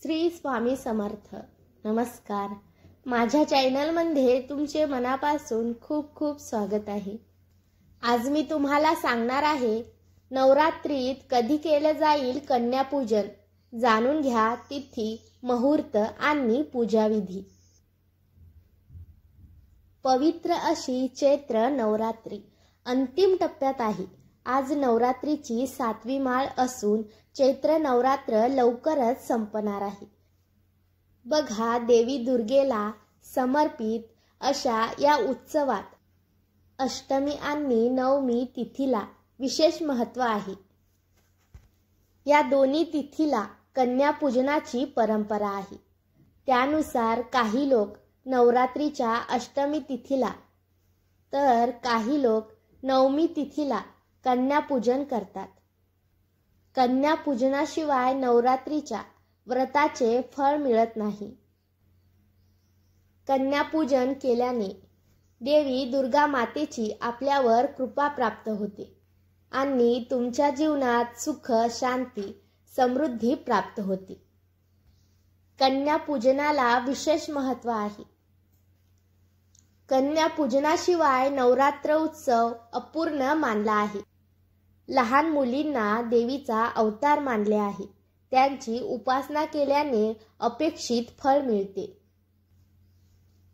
श्री स्वामी समर्थ. नमस्कार. माझ्या चॅनलमध्ये तुमचे मनापासून खूप खूप स्वागत आहे. आज मी तुम्हाला सांगणार आहे नवरात्रीत कधी केले जाईल कन्यापूजन. जाणून घ्या तिथी, मुहूर्त आणि पूजाविधी. पवित्र अशी चैत्र नवरात्री अंतिम टप्प्यात आहे. आज नवरात्रीची 7वी माळ असून चैत्र नवरात्र लवकरच संपणार आहे. बघा, देवी दुर्गेला समर्पित अशा या उत्सवात अष्टमी आणि नवमी तिथीला विशेष महत्त्व आहे. या दोन्ही तिथीला कन्यापूजनाची परंपरा आहे. त्यानुसार काही लोक नवरात्रीच्या अष्टमी तिथीला तर काही लोक नवमी तिथीला कन्यापूजन करतात. कन्यापूजनाशिवाय नवरात्रीच्या व्रताचे फळ मिळत नाही. कन्यापूजन केल्याने देवी दुर्गा मातेची आपल्यावर कृपा प्राप्त होते आणि तुमच्या जीवनात सुख, शांती, समृद्धी प्राप्त होते. कन्यापूजनाला विशेष महत्त्व आहे. कन्यापूजनाशिवाय नवरात्र उत्सव अपूर्ण मानला आहे. लहान मुलींना देवीचा अवतार मानले आहे. त्यांची उपासना केल्याने अपेक्षित फळ मिळते.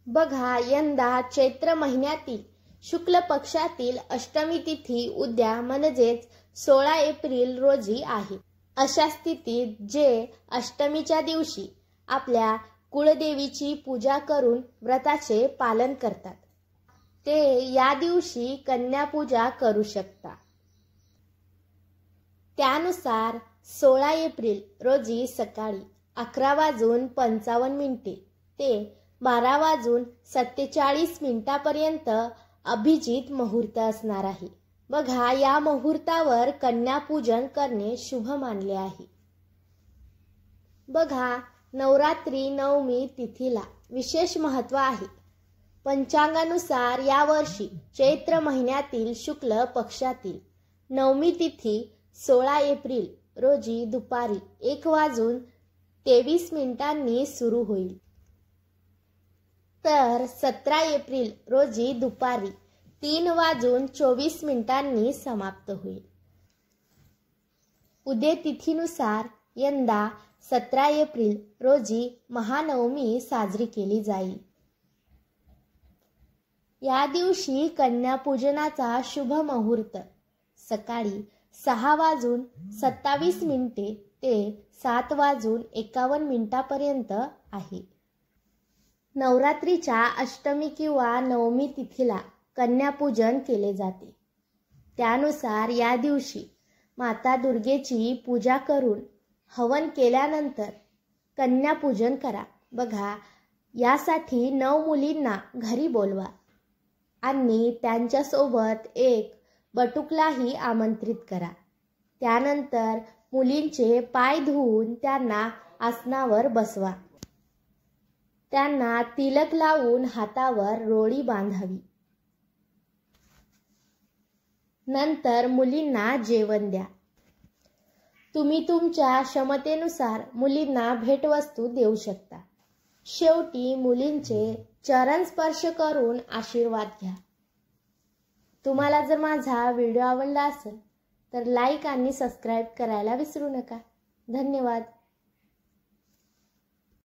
बघा, यंदा चैत्र महिन्यातील शुक्ल पक्षातील अष्टमी तिथी उद्या म्हणजेच 16 एप्रिल रोजी आहे. अशा स्थितीत जे अष्टमीच्या दिवशी आपल्या कुळदेवीची पूजा करून व्रताचे पालन करतात ते या दिवशी कन्यापूजा करू शकता. त्यानुसार 16 एप्रिल रोजी सकाळी 11:55 ते 12:47 पर्यंत अभिजित मुहूर्त असणार आहे. बघा, या मुहूर्तावर कन्यापूजन करणे शुभ मानले आहे. बघा, नवरात्री नवमी तिथीला विशेष महत्त्व आहे. पंचांगानुसार यावर्षी चैत्र महिन्यातील शुक्ल पक्षातील नवमी तिथी 16 एप्रिल रोजी दुपारी 1:23 सुरू होईल. तर 17 एप्रिल रोजी दुपारी 3:24 समाप्त होईल. उद्या तिथीनुसार यंदा 17 एप्रिल रोजी महानवमी साजरी केली जाईल. या दिवशी कन्यापूजनाचा शुभ मुहूर्त सकाळी 6:27 ते 7:51 पर्यंत आहे. नवरात्रीच्या अष्टमी किंवा नवमी तिथीला कन्यापूजन केले जाते. त्यानुसार या दिवशी माता दुर्गेची पूजा करून हवन केल्यानंतर कन्यापूजन करा. बघा, यासाठी 9 मुलींना घरी बोलवा आणि त्यांच्यासोबत एक बटुकलाही आमंत्रित करा. त्यानंतर मुलींचे पाय धुवून त्यांना आसनावर बसवा. त्यांना तिलक लावून हातावर रोळी बांधावी. नंतर मुलींना जेवण द्या. तुम्ही तुमच्या क्षमतेनुसार मुलींना भेटवस्तू देऊ शकता. शेवटी मुलींचे चरण स्पर्श करून आशीर्वाद घ्या. तुम्हाला जर माझा व्हिडिओ आवडला असेल तर लाईक आणि सबस्क्राईब करायला विसरू नका. धन्यवाद.